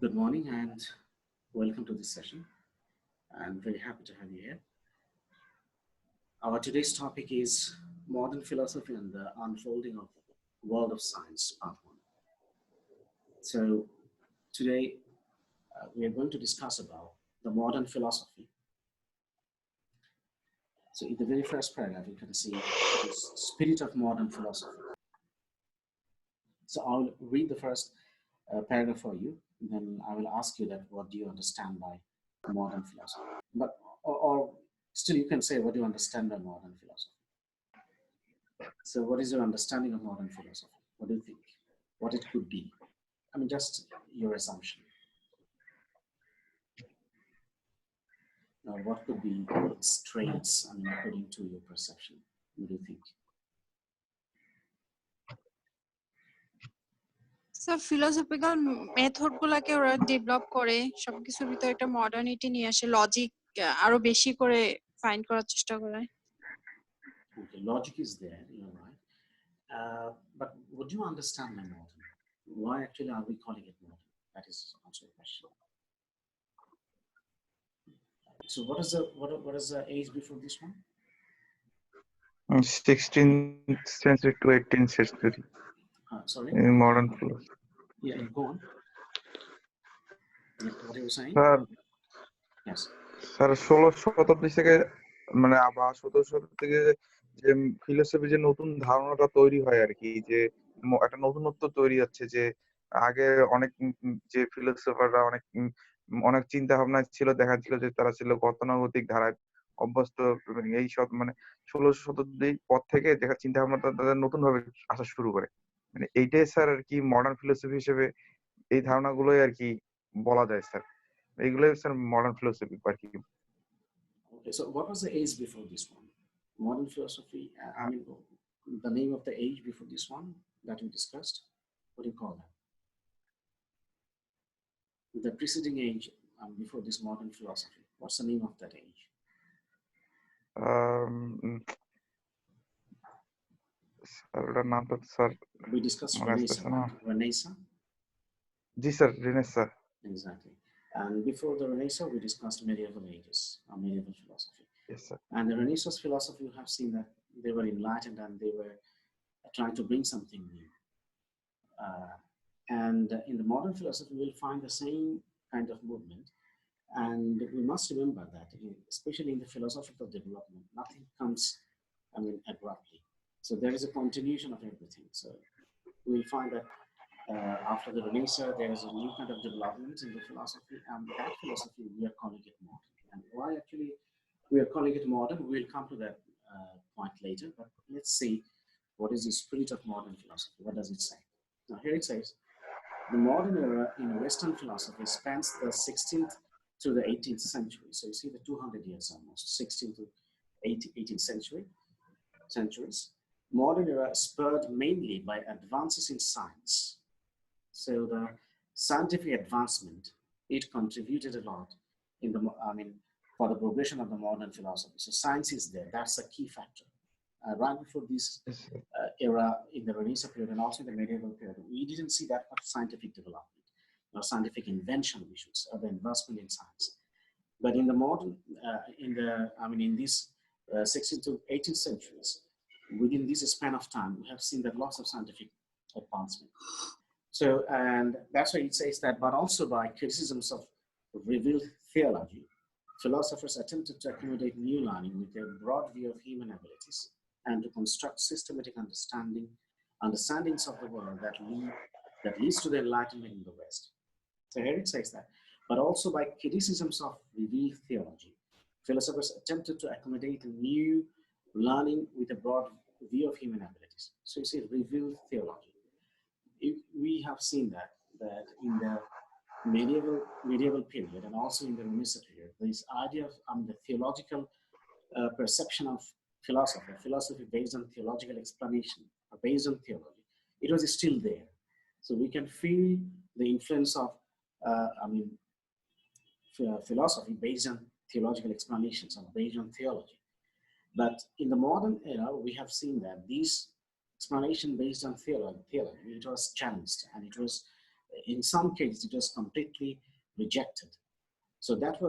Good morning and welcome to this session. I'm very happy to have you here. Our today's topic is modern philosophy and the unfolding of world of science, part one. So today we are going to discuss about the modern philosophy. So in the very first paragraph, you can see this spirit of modern philosophy. So I'll read the first paragraph for you, then I will ask you that what do you understand by modern philosophy? But or still you can say what do you understand by modern philosophy? So what is your understanding of modern philosophy? What do you think? What it could be? I mean, just your assumption. What could be its traits, I mean, according to your perception? What do you think? Philosophical method গুলাকে ওরা develop করে সবকিছুর ভিতরে একটা modernity নিয়ে আসে, logic আরো বেশি করে ফাইন্ড করার চেষ্টা করে। Okay, logic is there, you're right. But would you understand by modern? Why actually are we calling it modern? That is also a question. So what is the age before this one? 16th century to 18th century. Sorry? In modern philosophy. Yeah, go on. Yeah, what are you saying? Yes. Sir 16 শতাব্দী থেকে মানে আবার 17 শতাব্দী থেকে যে philosophy যে নতুন ধারণাটা তৈরি হয় আর কি, যে একটা নতুনত্ব তৈরি হচ্ছে, যে আগে অনেক যে ফিলোসফাররা অনেক চিন্তা ভাবনা ছিল, দেখা ছিল যে তারা ছিল গতানুগতিক ধারায় অভ্যস্ত। এই সব মানে 16 শতাব্দীর পর থেকে দেখা চিন্তা ভাবনা তাদের নতুন ভাবে আসা শুরু করে। মানে এইটাই স্যার আর কি মডার্ন ফিলোসফি হিসেবে এই ধারণাগুলোই আর কি বলা যায় স্যার। এগুলোই স্যার মডার্ন ফিলোসফি আর কি। Okay, so what was the age before this one? Modern philosophy, I mean, the name of the age before this one that we discussed, what do you call that? The preceding age before this modern philosophy, what's the name of that age? We discussed Renaissance, right? Renaissance? G sir, Renaissance. Exactly. And before the Renaissance, we discussed medieval ages, medieval philosophy. Yes, sir. And the Renaissance philosophy, you have seen that they were enlightened and they were trying to bring something new. And in the modern philosophy, we'll find the same kind of movement. And we must remember that, especially in the philosophical development, nothing comes, abruptly. So there is a continuation of everything. So we'll find that after the Renaissance, there is a new kind of development in the philosophy, and that philosophy we are calling it modern. And why actually we are calling it modern, we'll come to that point later. But let's see what is the spirit of modern philosophy. What does it say? Now here it says, the modern era in Western philosophy spans the 16th to the 18th century. So you see the 200 years almost, 16th to 18th centuries. Modern era spurred mainly by advances in science. So the scientific advancement, it contributed a lot in the, for the progression of the modern philosophy. So science is there, that's a key factor. Right before this era in the Renaissance period and also in the medieval period, we didn't see that much scientific development or scientific invention, we should say, or the investment in science. But in the modern, in these 16th to 18th centuries, within this span of time, we have seen that lots of scientific advancement. So, and that's why it says that, but also by criticisms of revealed theology, philosophers attempted to accommodate new learning with a broad view of human abilities and to construct systematic understandings of the world that leads to the enlightenment in the West. So here it says that, but also by criticisms of revealed theology, philosophers attempted to accommodate new learning with a broad view of human abilities. So you see revealed theology. We have seen that in the medieval period and also in the Renaissance period, this idea of the theological perception of philosophy based on theological explanation or based on theology, it was still there. So we can feel the influence of philosophy based on theological explanations or based on theology. But in the modern era, we have seen that these explanation based on theology, it was challenged and it was In some cases, it was completely rejected. So that's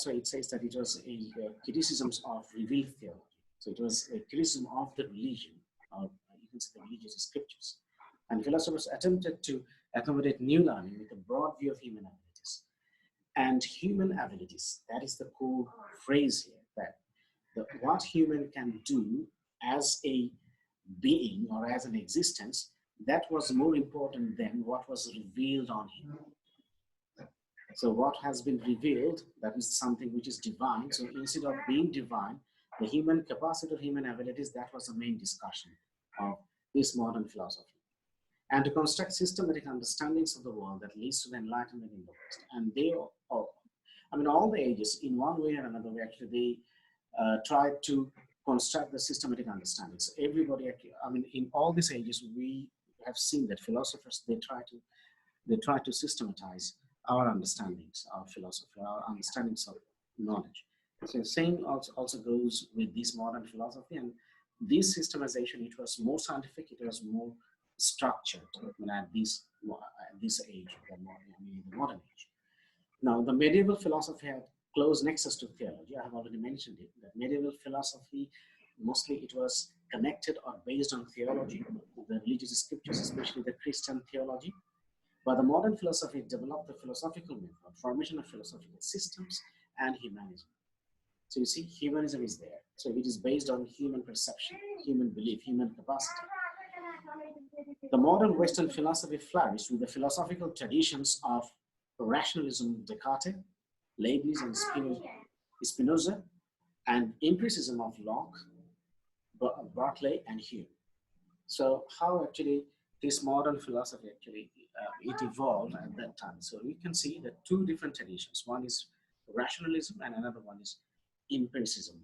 why it says that it was a criticism of revealed theology. So it was a criticism of the religion, or you can say the religious scriptures. And philosophers attempted to accommodate new learning with a broad view of human abilities. And human abilities, that is the core phrase here, that what human can do as a being or as an existence, that was more important than what was revealed on him. So what has been revealed, that is something which is divine. So instead of being divine, the human capacity or human abilities, that was the main discussion of this modern philosophy. And to construct systematic understandings of the world that leads to the enlightenment in the West. And they all, I mean, all the ages, in one way or another way, actually, they tried to construct the systematic understandings. Everybody, actually, I mean, in all these ages, we have seen that philosophers, they try to systematize our understandings, our philosophy, our understandings of knowledge. So the same also goes with this modern philosophy, and this systemization, it was more scientific, it was more structured at this age, the modern age. Now, the medieval philosophy had close nexus to theology. I have already mentioned it, that medieval philosophy, mostly it was connected or based on theology, the religious scriptures, especially the Christian theology. But the modern philosophy developed the philosophical method, formation of philosophical systems, and humanism. So you see, humanism is there. So it is based on human perception, human belief, human capacity. The modern Western philosophy flourished with the philosophical traditions of rationalism, Descartes, Leibniz, and Spinoza, and empiricism of Locke, Berkeley, and Hume. So how actually this modern philosophy actually it evolved at that time. So we can see that two different traditions. One is rationalism and another one is empiricism.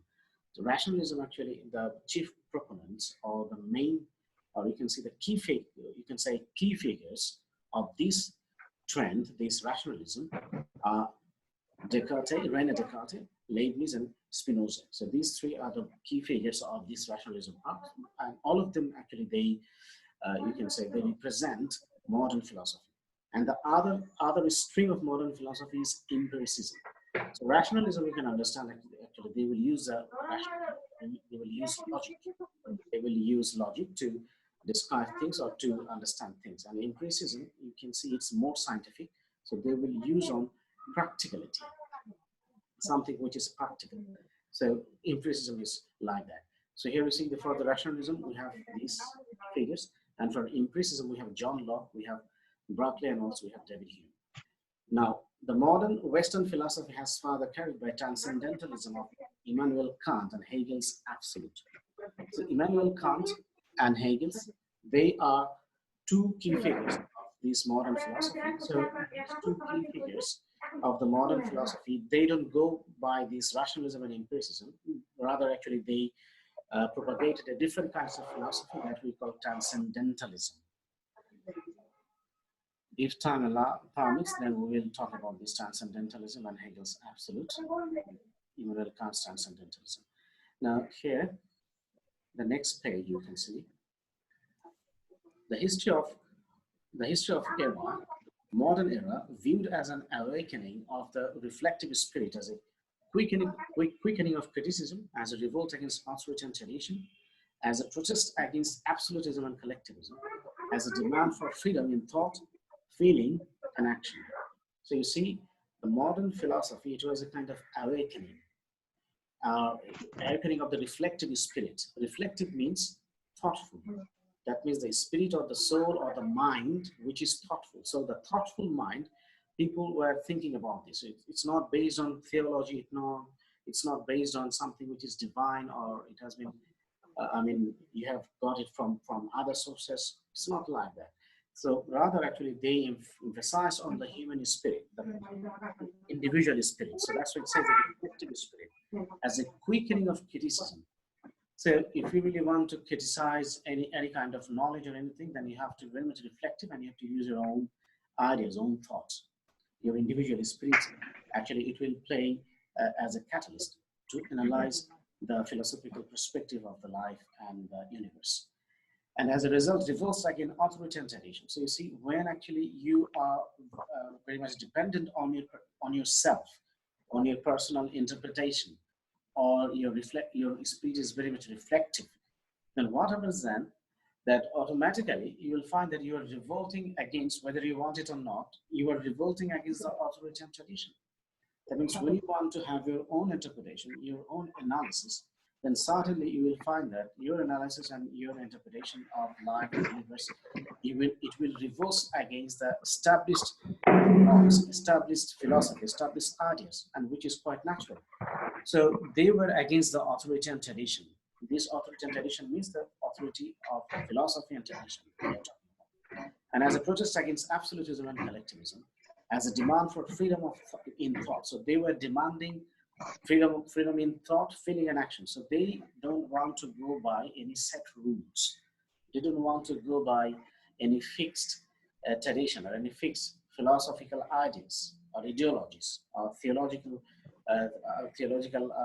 So rationalism, actually, the chief proponents or the main, or you can see the key figures of this trend, this rationalism, are Descartes, René Descartes, Leibniz, and Spinoza. So these three are the key figures of this rationalism, and all of them actually they, you can say, they represent modern philosophy. And the other stream of modern philosophy is empiricism. So rationalism, you can understand actually they will use logic. They will use logic to describe things or to understand things. And empiricism, you can see it's more scientific. So they will use on practicality, something which is practical. So empiricism is like that. So here we see for the rationalism, we have these figures. And for empiricism, we have John Locke, we have Berkeley, and also we have David Hume. Now, the modern Western philosophy has further carried by transcendentalism of Immanuel Kant and Hegel's absolute. So Immanuel Kant and Hegel, they are two key figures of this modern philosophy. So these two key figures of the modern philosophy, they don't go by this rationalism and empiricism. Rather, actually, they propagated a different kinds of philosophy that we call transcendentalism. If time permits, then we will talk about this transcendentalism and Hegel's absolute, Immanuel Kant's transcendentalism. Now here, the next page, you can see the history of era, modern era, viewed as an awakening of the reflective spirit, as a quickening of criticism, as a revolt against authority and tradition, as a protest against absolutism and collectivism, as a demand for freedom in thought, feeling, and action. So you see, the modern philosophy, it was a kind of awakening of the reflective spirit. Reflective means thoughtful. That means the spirit or the soul or the mind, which is thoughtful. So the thoughtful mind, people were thinking about this. It's not based on theology. It's not based on something which is divine, or it has been, I mean, you have got it from other sources. It's not like that. So rather, actually, they emphasize on the human spirit, the individual spirit. So that's what it says, the reflective spirit, as a quickening of criticism. So if you really want to criticize any kind of knowledge or anything, then you have to be very much reflective, and you have to use your own ideas, own thoughts. Your individual spirit, actually, it will play as a catalyst to analyze the philosophical perspective of the life and the universe. and as a result revolts against authoritarian tradition. So you see, when actually you are very much dependent on yourself, on your personal interpretation, or your speech is very much reflective, then what happens then, that automatically you will find that you are revolting against, whether you want it or not, you are revolting against the authoritarian tradition. That means when you want to have your own interpretation, your own analysis, then certainly you will find that your analysis and your interpretation of life and universe, it will reverse against the established norms, established philosophy, established ideas, and which is quite natural. So they were against the authoritarian tradition. This authoritarian tradition means the authority of philosophy and tradition we are talking about. And as a protest against absolutism and collectivism, as a demand for freedom in thought. So they were demanding freedom in thought, feeling, and action. So they don't want to go by any set rules. They don't want to go by any fixed tradition or any fixed philosophical ideas or ideologies or theological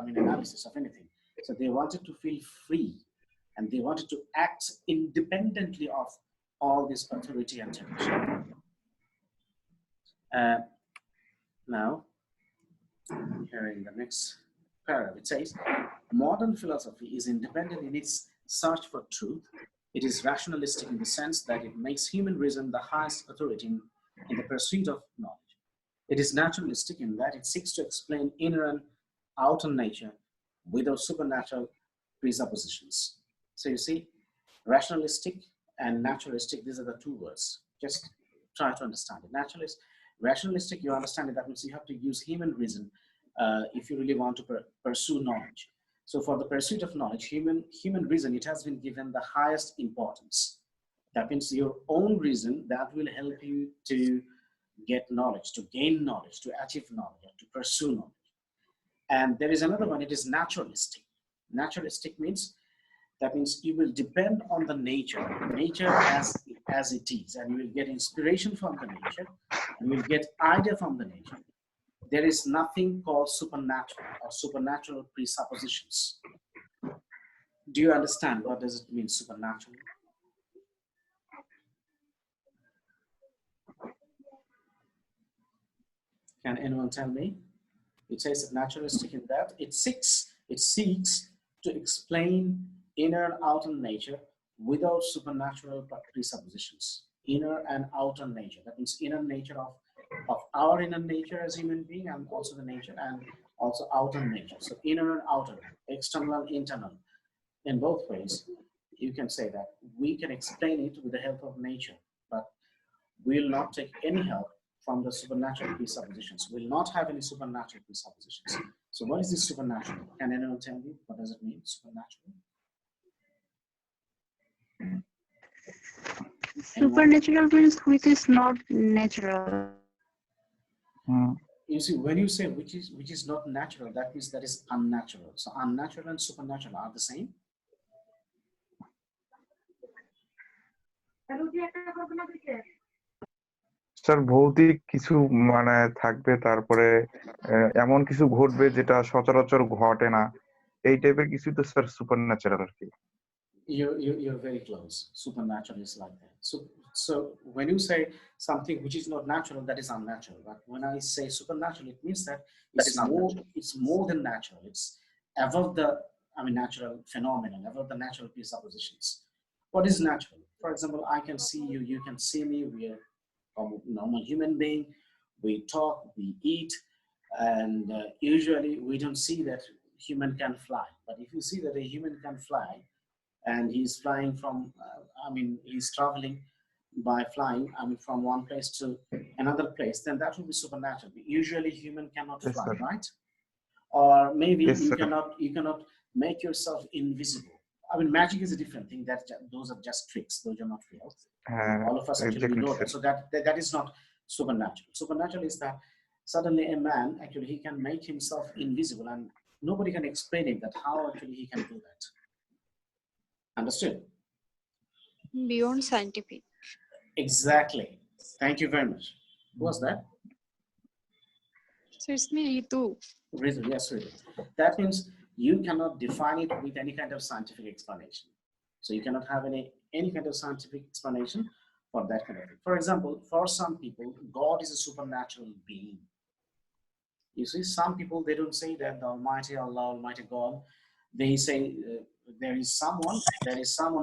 analysis of anything. So they wanted to feel free, and they wanted to act independently of all this authority and tradition. Now, here in the next paragraph, it says, modern philosophy is independent in its search for truth. It is rationalistic in the sense that it makes human reason the highest authority in the pursuit of knowledge. It is naturalistic in that it seeks to explain inner and outer nature without supernatural presuppositions. So you see, rationalistic and naturalistic, these are the two words. Just try to understand it. Rationalistic, you understand it, that means you have to use human reason if you really want to pursue knowledge. So for the pursuit of knowledge, human reason, it has been given the highest importance. That means your own reason that will help you to get knowledge, to gain knowledge, to achieve knowledge, to pursue knowledge. And there is another one, it is naturalistic. Naturalistic means, that means you will depend on the nature as it is, and you will get inspiration from the nature, and you will get idea from the nature. There is nothing called supernatural or supernatural presuppositions. Do you understand what does it mean, supernatural? Can anyone tell me? It says naturalistic in that it seeks to explain inner and outer nature without supernatural presuppositions. Inner and outer nature. That means inner nature of our inner nature as human being, and also the nature, and also outer nature. So inner and outer, external and internal. In both ways, you can say that we can explain it with the help of nature, but we will not take any help from the supernatural presuppositions. We will not have any supernatural presuppositions. So what is this supernatural? Can anyone tell me what does it mean, supernatural? Supernatural means which is not natural. You see, when you say which is not natural, that means that is unnatural. So unnatural and supernatural are the same. Sir ভৌতিক কিছু মানে থাকবে, তারপরে এমন কিছু ঘটবে যেটা সচরাচর ঘটে না, এই টাইপের কিছু তো স্যার সুপারন্যাচারাল আর কি। You're very close. Supernatural is like that. So when you say something which is not natural, that is unnatural. But when I say supernatural, it means that it's more than natural. It's above the natural phenomenon, above the natural presuppositions. What is natural? For example, I can see you, you can see me. We are a normal human being. We talk, we eat, and usually we don't see that human can fly. But if you see that a human can fly, and he's flying from, he's traveling by flying, from one place to another place, then that will be supernatural. Usually human cannot fly, right? Or maybe you cannot make yourself invisible. Magic is a different thing. Those are just tricks. Those are not real. All of us actually know that. So that is not supernatural. Supernatural is that suddenly a man, actually, he can make himself invisible, and nobody can explain it that how actually he can do that. Understood? Beyond scientific. Exactly. Thank you very much. Who was that? So it's me, Ritu. Ritu, yes, Ritu. That means you cannot define it with any kind of scientific explanation. So you cannot have any kind of scientific explanation for that kind of thing. For example, for some people, God is a supernatural being. You see, some people, they don't say that the Almighty Allah, Almighty God. They say there is someone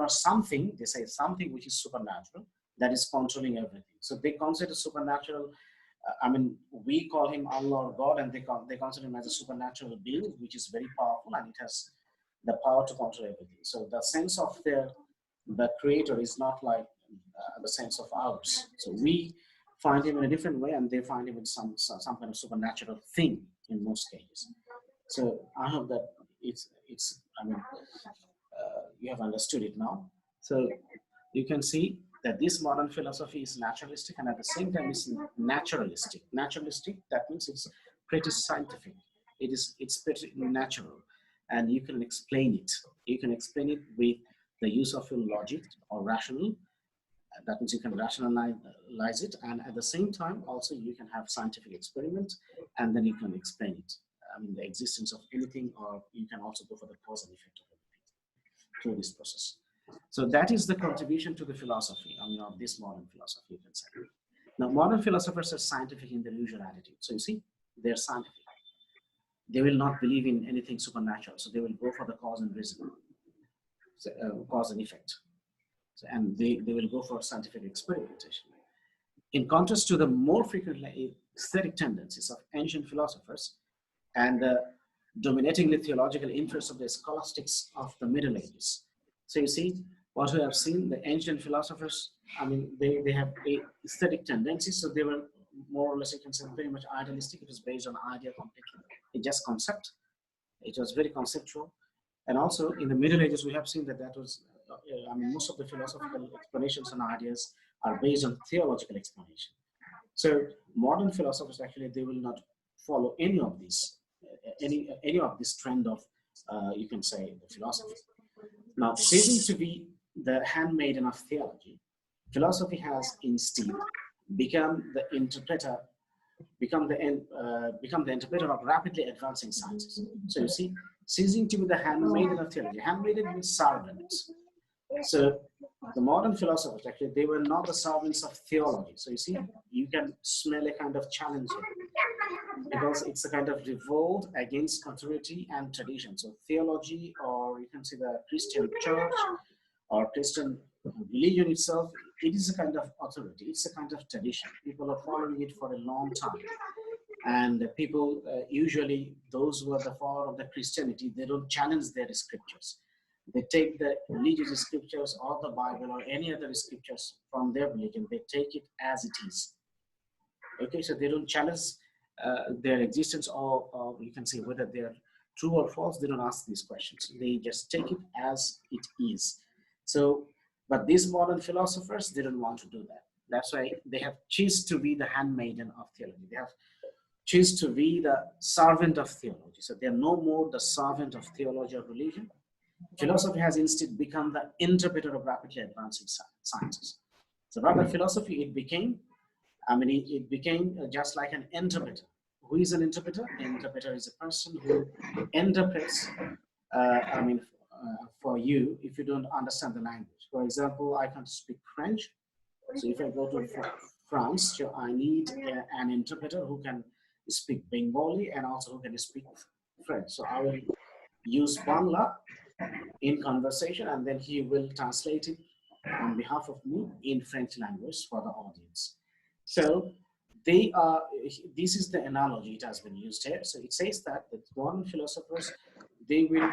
or something. They say something which is supernatural that is controlling everything. So they consider supernatural. We call him Allah or God, and they consider him as a supernatural being, which is very powerful and it has the power to control everything. So the sense of the creator is not like the sense of ours. So we find him in a different way, and they find him in some kind of supernatural thing in most cases. So I hope that you have understood it now. So you can see that this modern philosophy is naturalistic, and at the same time it's naturalistic. Naturalistic, that means it's pretty scientific. It's pretty natural, and you can explain it. You can explain it with the use of your logic or rational. That means you can rationalize it, and at the same time also you can have scientific experiments, and then you can explain it. The existence of anything, or you can also go for the cause and effect of everything through this process. So that is the contribution to the philosophy, of this modern philosophy, you can say. Now, modern philosophers are scientific in their usual attitude. So you see, they're scientific. They will not believe in anything supernatural. So they will go for the cause and reason, cause and effect. So, and they will go for scientific experimentation. In contrast to the more frequently aesthetic tendencies of ancient philosophers and the dominatingly theological interests of the scholastics of the Middle Ages. So you see, what we have seen, the ancient philosophers, they have aesthetic tendencies, so they were more or less, you can say, very much idealistic. It was based on idea completely. It's just concept. It was very conceptual. And also in the Middle Ages, we have seen that was, most of the philosophical explanations and ideas are based on theological explanation. So modern philosophers, actually, they will not follow any of these, any of this trend of, you can say, the philosophy. Now, ceasing to be the handmaiden of theology, philosophy has instead become the interpreter of rapidly advancing sciences. So you see, ceasing to be the handmaiden of theology. Handmaiden means servant. So the modern philosophers, actually, they were not the servants of theology. So you see, you can smell a kind of challenge here, because it's a kind of revolt against continuity and tradition. So theology, or you can say the Christian church or Christian religion itself, it is a kind of authority. It's a kind of tradition. People are following it for a long time. And people, usually those who are the follower of the Christianity, they don't challenge their scriptures. They take the religious scriptures or the Bible or any other scriptures from their religion. They take it as it is. Okay, so they don't challenge their existence, or you can say whether they're true or false. They don't ask these questions. They just take it as it is. So, but these modern philosophers didn't want to do that. That's why they have chosen to be the handmaiden of theology. They have chosen to be the servant of theology. So they're no more the servant of theology or religion. Philosophy has instead become the interpreter of rapidly advancing sciences. So rather philosophy, it became just like an interpreter. Who is an interpreter? An interpreter is a person who interprets, for you if you don't understand the language. For example, I can't speak French. So if I go to France, so I need an interpreter who can speak Bengali and also who can speak French. So I will use Bangla in conversation, and then he will translate it on behalf of me in French language for the audience. So they are, this is the analogy it has been used here. So it says that the modern philosophers, they will,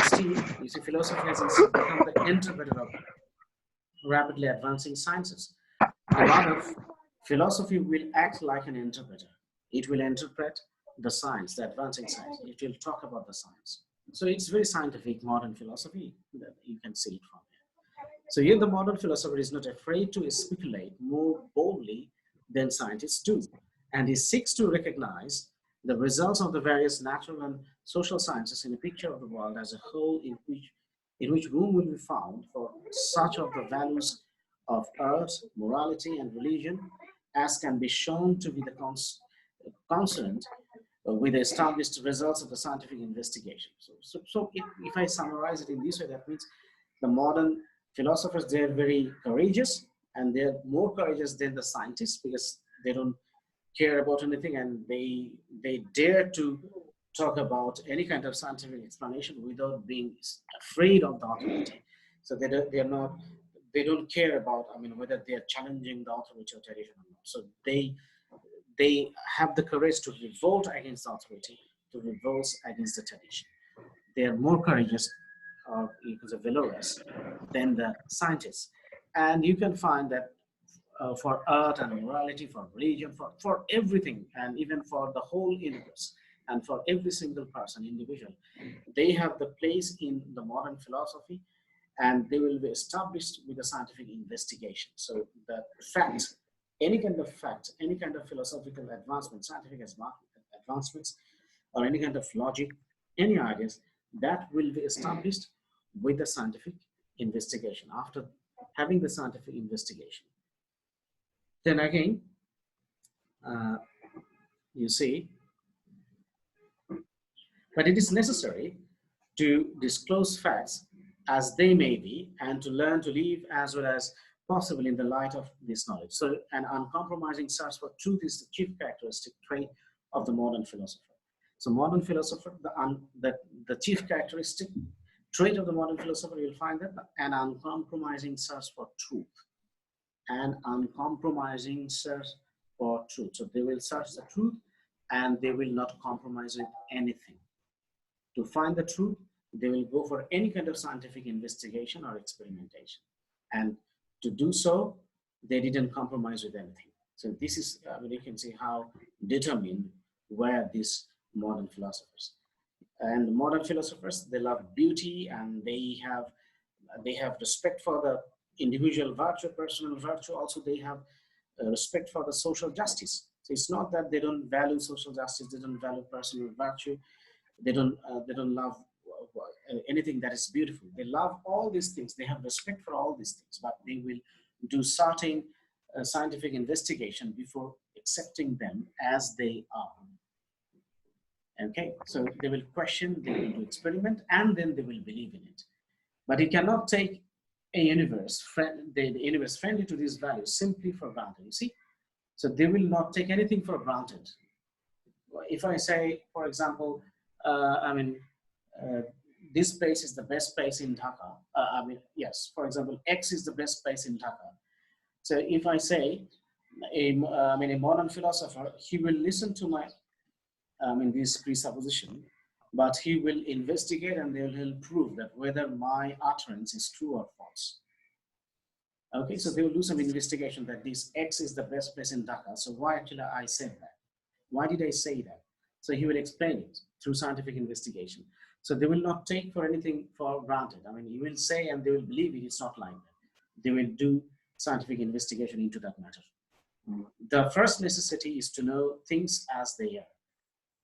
Steve, you see, philosophy has become the interpreter of rapidly advancing sciences. A lot of philosophy will act like an interpreter. It will interpret the science, the advancing science. It will talk about the science. So it's very scientific, modern philosophy, that you can see it from here. So here the modern philosopher is not afraid to speculate more boldly than scientists do. And he seeks to recognize the results of the various natural and social sciences in a picture of the world as a whole, in which room will be found for such of the values of art, morality, and religion as can be shown to be the consonant with the established results of the scientific investigation. So if I summarize it in this way, that means the modern Philosophers, they're very courageous, and they're more courageous than the scientists because they don't care about anything, and they dare to talk about any kind of scientific explanation without being afraid of the authority. So they don't care about, I mean, whether they are challenging the authority or tradition or not. So they have the courage to revolt against the authority, to revolt against the tradition. They are more courageous, or you could say valorous, than the scientists. And you can find that for art and morality, for religion, for everything, and even for the whole universe, and for every single person, individual, they have the place in the modern philosophy, and they will be established with a scientific investigation. So the fact, any kind of fact, any kind of philosophical advancement, scientific advancements, or any kind of logic, any ideas, that will be established with the scientific investigation. After having the scientific investigation, then again, you see, but it is necessary to disclose facts as they may be, and to learn to live as well as possible in the light of this knowledge. So an uncompromising search for truth is the chief characteristic trait of the modern philosopher. So modern philosopher, the chief characteristic trait of the modern philosopher, you'll find that an uncompromising search for truth. An uncompromising search for truth. So they will search the truth, and they will not compromise with anything. To find the truth, they will go for any kind of scientific investigation or experimentation. And to do so, they didn't compromise with anything. So this is, you can see how determined were these modern philosophers. And modern philosophers, they love beauty, and they have respect for the individual virtue, personal virtue. Also, they have respect for the social justice. So it's not that they don't value social justice, they don't value personal virtue, they don't love anything that is beautiful. They love all these things. They have respect for all these things, but they will do certain scientific investigation before accepting them as they are. Okay, so they will question, they will do experiment, and then they will believe in it. But you cannot take a universe, the universe friendly to these values simply for granted, you see? So they will not take anything for granted. If I say, for example, this place is the best place in Dhaka. Yes, for example, X is the best place in Dhaka. So if I say, a modern philosopher, he will listen to my, this presupposition, but he will investigate, and he'll prove that whether my utterance is true or false. Okay, so they will do some investigation that this X is the best place in Dhaka. So why actually I said that? Why did I say that? So he will explain it through scientific investigation. So they will not take for anything for granted. He will say, and they will believe it. It's not like that. They will do scientific investigation into that matter. The first necessity is to know things as they are.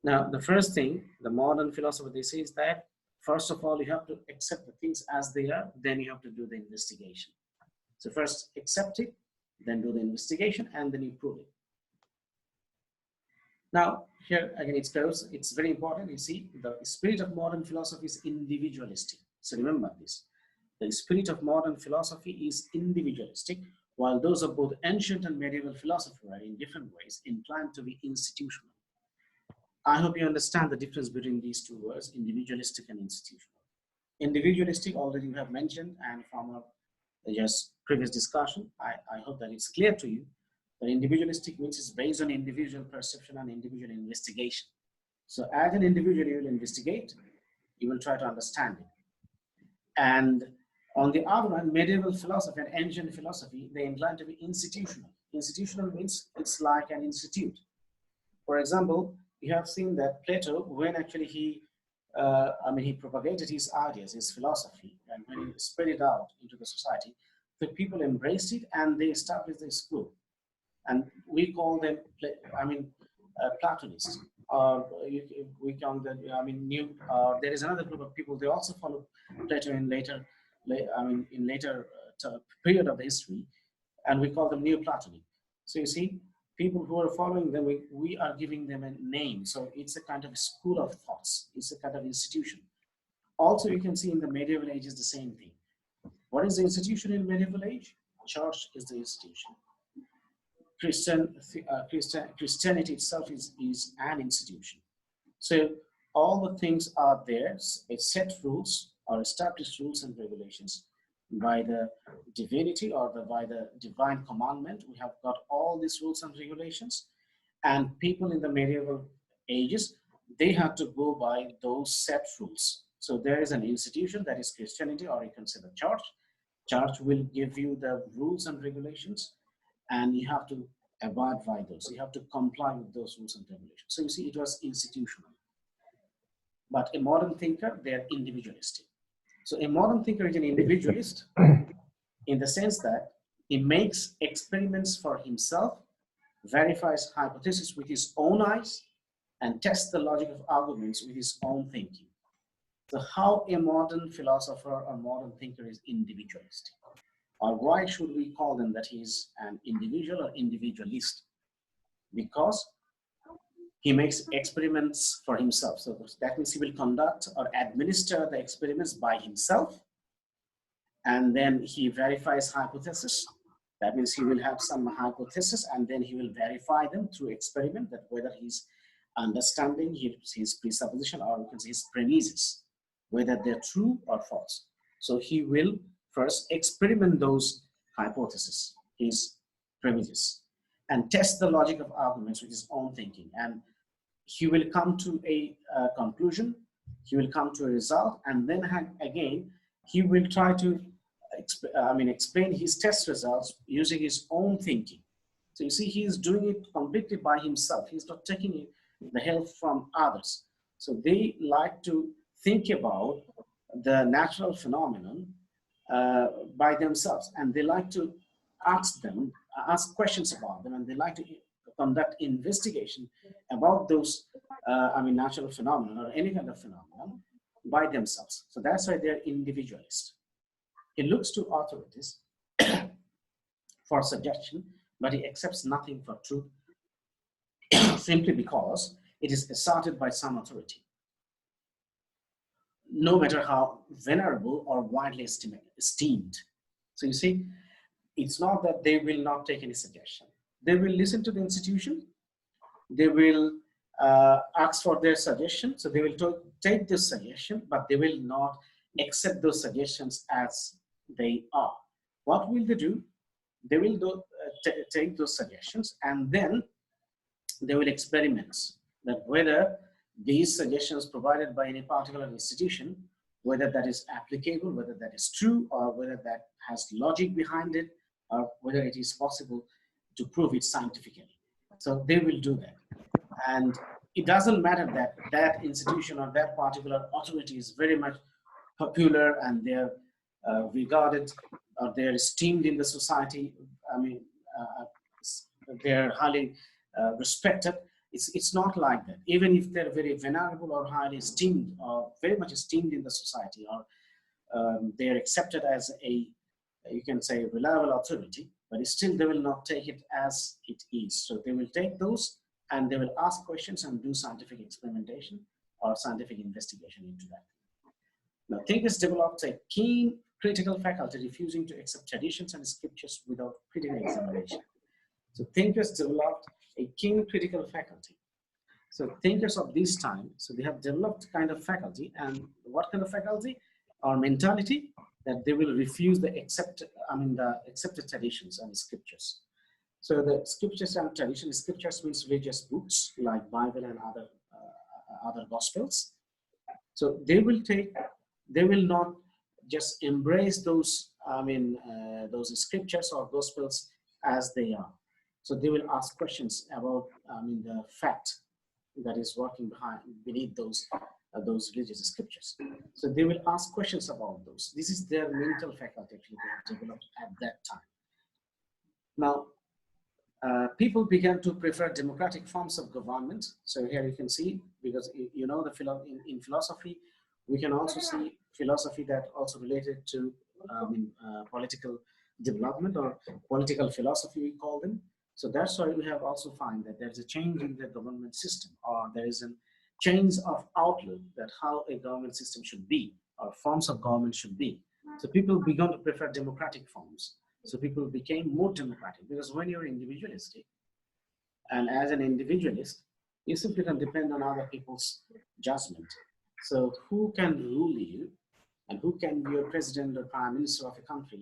Now, the first thing the modern philosopher, they say, is that first of all, you have to accept the things as they are, then you have to do the investigation. So first accept it, then do the investigation, and then you prove it. Now, here again, it's very important. You see, the spirit of modern philosophy is individualistic. So remember this. The spirit of modern philosophy is individualistic, while those of both ancient and medieval philosophy are in different ways inclined to be institutional. I hope you understand the difference between these two words, individualistic and institutional. Individualistic, already you have mentioned, and from our just previous discussion, I hope that it's clear to you that individualistic means it's based on individual perception and individual investigation. So as an individual, you will investigate, you will try to understand it. And on the other hand, medieval philosophy and ancient philosophy, they incline to be institutional. Institutional means it's like an institute. For example, you have seen that Plato, when actually he propagated his ideas, his philosophy, and when he spread it out into the society, the people embraced it and they established a school. And we call them, Platonists. We call them, there is another group of people, they also follow Plato in later period of the history, and we call them Neoplatonic. So you see, people who are following them, we are giving them a name. So it's a kind of school of thoughts. It's a kind of institution. Also, you can see in the medieval ages the same thing. What is the institution in medieval age? Church is the institution. Christianity itself is an institution. So all the things are there, it's set rules or established rules and regulations by the divinity or by the divine commandment. We have got all these rules and regulations, and people in the medieval ages, they had to go by those set rules. So there is an institution that is Christianity, or you can say the church. Church will give you the rules and regulations, and you have to abide by those. You have to comply with those rules and regulations. So you see, it was institutional. But a modern thinker, they're individualistic. So a modern thinker is an individualist in the sense that he makes experiments for himself, verifies hypotheses with his own eyes, and tests the logic of arguments with his own thinking. So how a modern philosopher or modern thinker is individualistic? Or why should we call them that he is an individual or individualist? Because he makes experiments for himself. So that means he will conduct or administer the experiments by himself. And then he verifies hypotheses. That means he will have some hypothesis, and then he will verify them through experiment, that whether he's understanding his presupposition, or we can say his premises, whether they're true or false. So he will first experiment those hypotheses, his premises, and test the logic of arguments with his own thinking. And he will come to a conclusion, he will come to a result, and then again, he will try to explain his test results using his own thinking. So you see, he is doing it completely by himself. He's not taking the help from others. So they like to think about the natural phenomenon by themselves, and they like to ask questions about them, and they like to conduct investigation about those natural phenomena or any kind of phenomenon by themselves. So that's why they're individualist. He looks to authorities for suggestion, but he accepts nothing for truth simply because it is asserted by some authority, no matter how venerable or widely esteemed. So you see, it's not that they will not take any suggestion. They will listen to the institution. They will ask for their suggestion. So they will take this suggestion, but they will not accept those suggestions as they are. What will they do? They will take those suggestions, and then they will experiment that whether these suggestions provided by any particular institution, whether that is applicable, whether that is true, or whether that has logic behind it, or whether it is possible to prove it scientifically. So they will do that. And it doesn't matter that that institution or that particular authority is very much popular and they're regarded or they're esteemed in the society. They're highly respected. It's not like that. Even if they're very venerable or highly esteemed or very much esteemed in the society, or they're accepted as a, you can say, reliable authority, but still they will not take it as it is. So they will take those and they will ask questions and do scientific experimentation or scientific investigation into that. Now, thinkers developed a keen critical faculty, refusing to accept traditions and scriptures without critical examination. So thinkers developed a keen critical faculty. So thinkers of this time, so they have developed kind of faculty, and what kind of faculty or mentality? That they will refuse the accepted traditions and scriptures. So the scriptures and traditions, scriptures means religious books like Bible and other gospels. So they will not just embrace those scriptures or gospels as they are. So they will ask questions about the fact that is working beneath those religious scriptures. So they will ask questions about those. This is their mental faculty actually they have developed at that time. Now, people began to prefer democratic forms of government. So here you can see, because you know in philosophy, we can also see philosophy that also related to political development or political philosophy, we call them. So that's why we have also find that there's a change in the government system, or there is a change of outlook that how a government system should be, or forms of government should be. So people began to prefer democratic forms. So people became more democratic because when you're individualistic, and as an individualist, you simply can depend on other people's judgment. So who can rule you and who can be your president or prime minister of a country,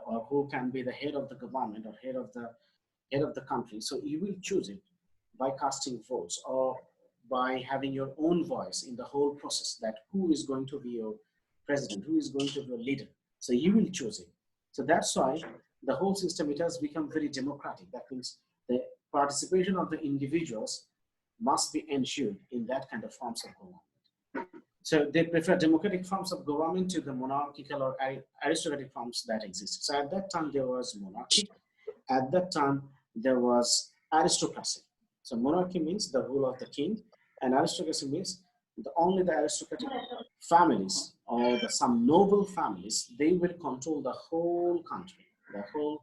or who can be the head of the government or head of the country. So you will choose it by casting votes or by having your own voice in the whole process, that who is going to be your president, who is going to be your leader. So you will choose it. So that's why the whole system, it has become very democratic. That means the participation of the individuals must be ensured in that kind of forms of government. So they prefer democratic forms of government to the monarchical or aristocratic forms that existed. So at that time there was monarchy. At that time there was aristocracy. So monarchy means the rule of the king, and aristocracy means only the aristocratic families or some noble families, they will control the whole country, the whole.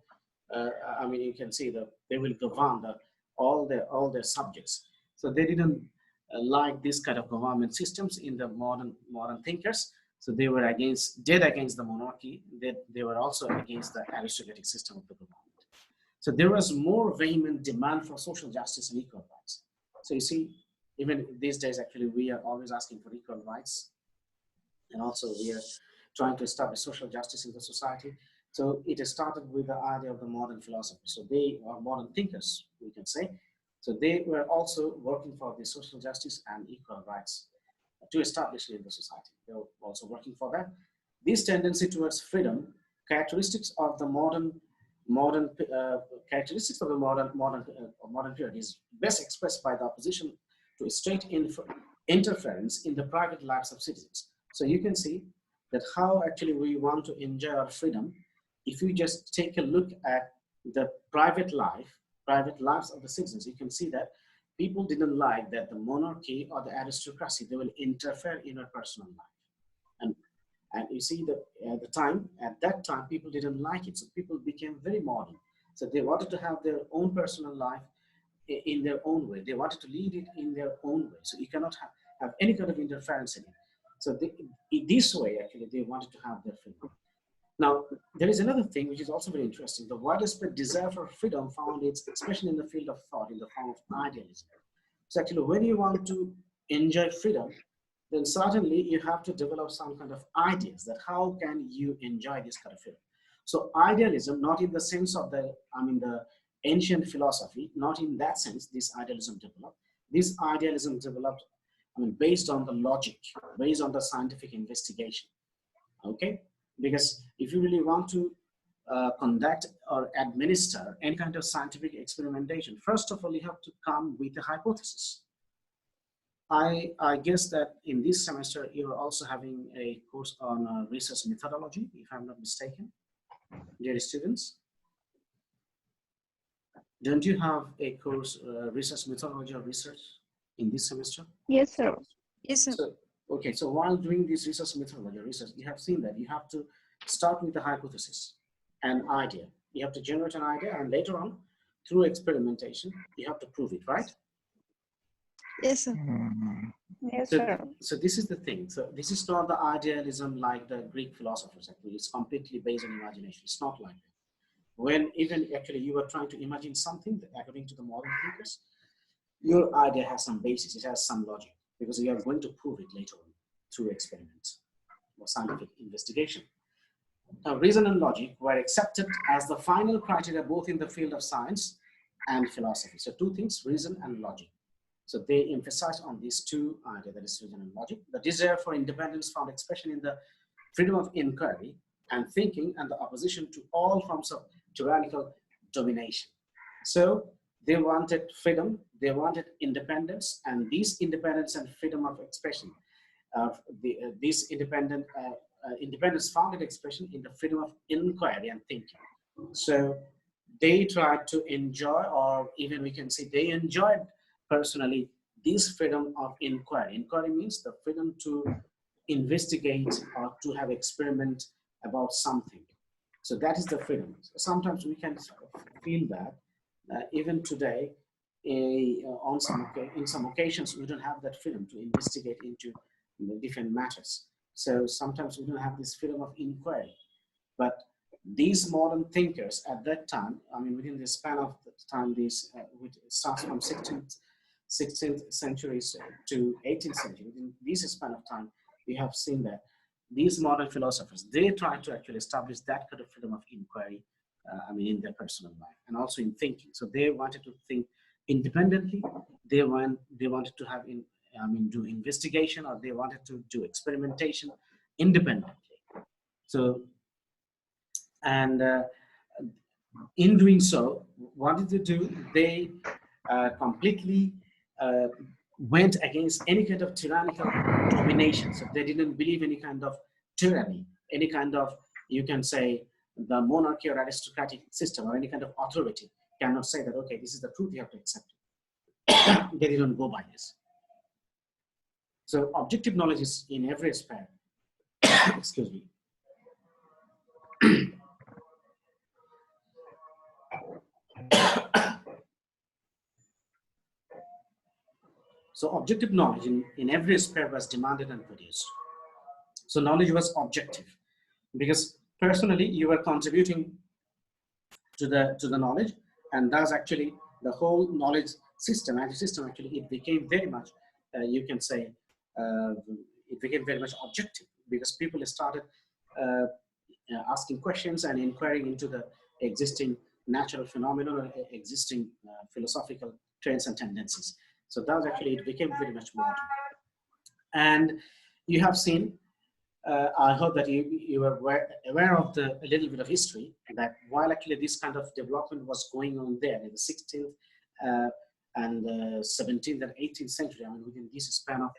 I mean, you can see that they will govern all their subjects. So they didn't like this kind of government systems in the modern thinkers. So they were dead against the monarchy. They were also against the aristocratic system of the government. So there was more vehement demand for social justice and equal rights. So you see, even these days, actually, we are always asking for equal rights. And also we are trying to establish social justice in the society. So it started with the idea of the modern philosophy. So they are modern thinkers, we can say. So they were also working for the social justice and equal rights to establish it in the society. They were also working for that. This tendency towards freedom, characteristics of the modern period, is best expressed by the opposition to state interference in the private lives of citizens. So you can see that how actually we want to enjoy our freedom. If you just take a look at the private lives of the citizens, you can see that people didn't like that the monarchy or the aristocracy, they will interfere in our personal life. And you see that at that time, people didn't like it. So people became very modern. So they wanted to have their own personal life in their own way. They wanted to lead it in their own way. So you cannot have any kind of interference in it. So in this way, actually, they wanted to have their freedom. Now, there is another thing which is also very interesting. The widespread desire for freedom found its expression in the field of thought in the form of idealism. So actually, when you want to enjoy freedom, then certainly you have to develop some kind of ideas that how can you enjoy this kind of freedom. So idealism, not in the sense of the ancient philosophy, not in that sense, this idealism developed. This idealism developed, based on the logic, based on the scientific investigation, okay? Because if you really want to conduct or administer any kind of scientific experimentation, first of all, you have to come with a hypothesis. I guess that in this semester, you're also having a course on research methodology, if I'm not mistaken, dear students. Don't you have a course, research methodology or research in this semester? Yes, sir. Yes, sir. So, okay, so while doing this research methodology or research, you have seen that you have to start with the hypothesis, an idea. You have to generate an idea, and later on, through experimentation, you have to prove it, right? Yes, sir. Yes, sir. So this is the thing. So this is not the idealism like the Greek philosophers. Actually, it's completely based on imagination. It's not like that. When even actually you are trying to imagine something, according to the modern thinkers, your idea has some basis. It has some logic, because you are going to prove it later on through experiments or scientific investigation. Now, reason and logic were accepted as the final criteria both in the field of science and philosophy. So two things, reason and logic. So they emphasize on these two ideas, that is reason and logic. The desire for independence found expression in the freedom of inquiry and thinking and the opposition to all forms of tyrannical domination. So they wanted freedom, they wanted independence, and this independence and freedom of expression, this independence found its expression in the freedom of inquiry and thinking. So they tried to enjoy, or even we can say they enjoyed personally, this freedom of inquiry. Inquiry means the freedom to investigate or to have experiment about something. So that is the freedom. So sometimes we can feel that even today, in some occasions, we don't have that freedom to investigate into different matters. So sometimes we don't have this freedom of inquiry. But these modern thinkers at that time, I mean, within the span of time, which starts from 16th centuries to 18th century, in this span of time, we have seen that these modern philosophers, they try to actually establish that kind of freedom of inquiry, in their personal life and also in thinking. So they wanted to think independently. They wanted to have do investigation, or they wanted to do experimentation independently. So, and in doing so, what did they do? They completely went against any kind of tyrannical domination. So they didn't believe any kind of tyranny, any kind of, you can say, the monarchy or aristocratic system or any kind of authority cannot say that, okay, this is the truth, you have to accept it. They didn't go by this. So objective knowledge is in every sphere. Excuse me. So objective knowledge in every sphere was demanded and produced. So knowledge was objective because personally you were contributing to the knowledge, and thus actually the whole knowledge system, actually it became very much, you can say, it became very much objective because people started asking questions and inquiring into the existing natural phenomena or existing philosophical trends and tendencies. So that actually it became very much modern. And you have seen, I hope that you are aware of a little bit of history, that while actually this kind of development was going on there in the 16th and 17th and 18th century, I mean, within this span of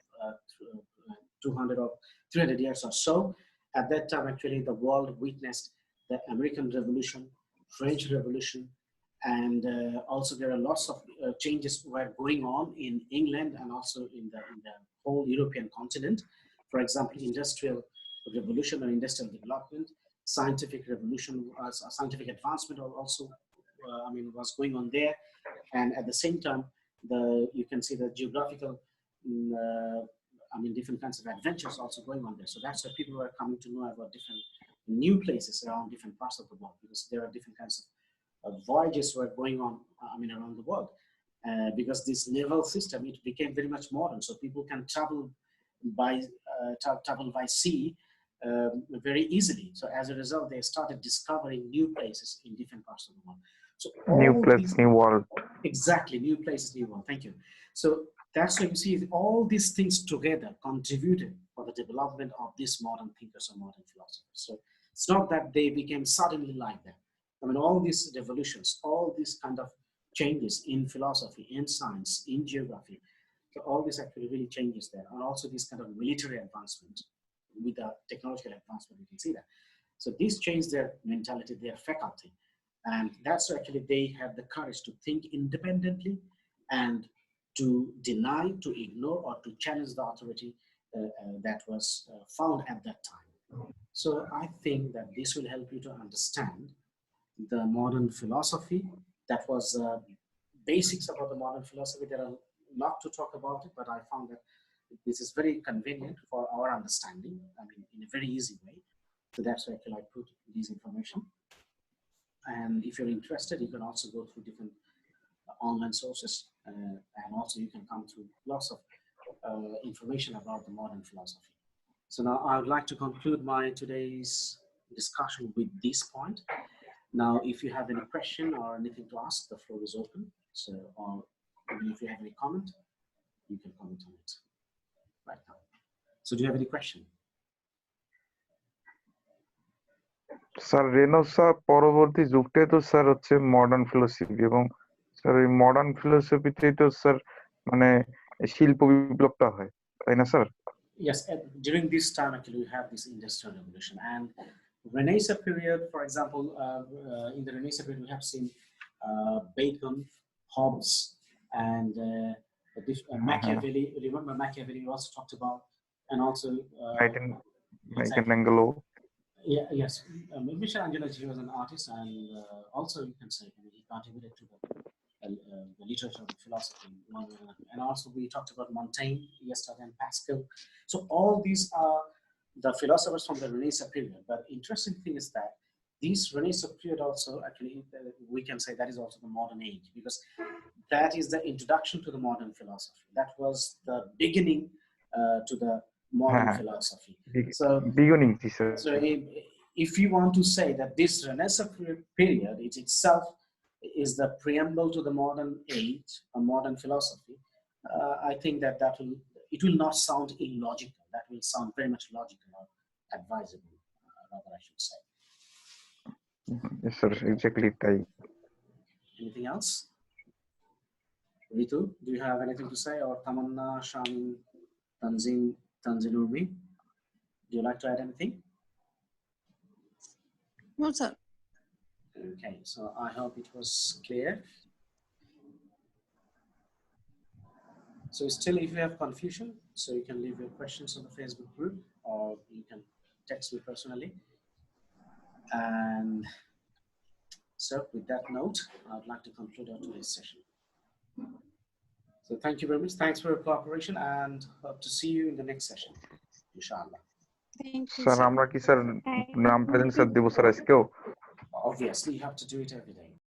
200 or 300 years or so, at that time, actually, the world witnessed the American Revolution, French Revolution, and also there are lots of changes were going on in England and also in the whole European continent. For example, industrial revolution or industrial development, scientific revolution, scientific advancement also, was going on there. And at the same time, you can see the geographical, different kinds of adventures also going on there. So that's why people were coming to know about different new places around different parts of the world, because there are different kinds of voyages were going on, around the world. Because this naval system, it became very much modern. So people can travel by sea very easily. So as a result, they started discovering new places in different parts of the world. So new place, new world. Exactly, new places, new world. Thank you. So that's why you see all these things together contributed for the development of these modern thinkers or modern philosophers. So it's not that they became suddenly like that. All these revolutions, all these kind of changes in philosophy, in science, in geography, so all this actually really changes there. And also this kind of military advancement with the technological advancement, you can see that. So these change their mentality, their faculty. And that's actually they have the courage to think independently and to deny, to ignore, or to challenge the authority that was found at that time. So I think that this will help you to understand the modern philosophy. That was basics about the modern philosophy. There are a lot to talk about it, but I found that this is very convenient for our understanding, in a very easy way. So that's why I put this information. And if you're interested, you can also go through different online sources, and also you can come through lots of information about the modern philosophy. So now I would like to conclude my today's discussion with this point. Now, if you have any question or anything to ask, the floor is open. So, or if you have any comment, you can comment on it right now. So do you have any question? Sir renaissance পরবর্তী যুগটাই তো sir হচ্ছে modern philosophy, এবং sir এই modern ফিলোসফিতেই তো sir মানে শিল্প বিপ্লবটা হয়, তাই না sir? Yes, during this time actually we have this industrial revolution, and Renaissance period, for example, in the Renaissance period we have seen Bacon, Hobbes, and Machiavelli. Remember Machiavelli we also talked about, and also Michelangelo. Yeah, yes, Michelangelo, he was an artist, and also you can say he contributed to the literature of philosophy. And also we talked about Montaigne yesterday and Pascal. So all these are the philosophers from the Renaissance period. But interesting thing is that this Renaissance period also, actually, we can say that is also the modern age, because that is the introduction to the modern philosophy. That was the beginning to the modern philosophy. So, beginning, sir. so if you want to say that this Renaissance period is itself is the preamble to the modern age or modern philosophy, I think that it will not sound illogical. That will sound very much logical or advisable, rather I should say. Yes, sir. Exactly. Anything else? Ritu, do you have anything to say? Or Tamanna, Shamin, Tanzim, Urmi? Do you like to add anything? No, sir. Okay, so I hope it was clear. So still, if you have confusion, so you can leave your questions on the Facebook group, or you can text me personally. And so with that note, I would like to conclude our today's session. So thank you very much. Thanks for your cooperation, and hope to see you in the next session, inshallah. Thank you, Sir, sir. আমরা কি sir নাম present sir দেব sir আজকেও? Obviously, you have to do it every day.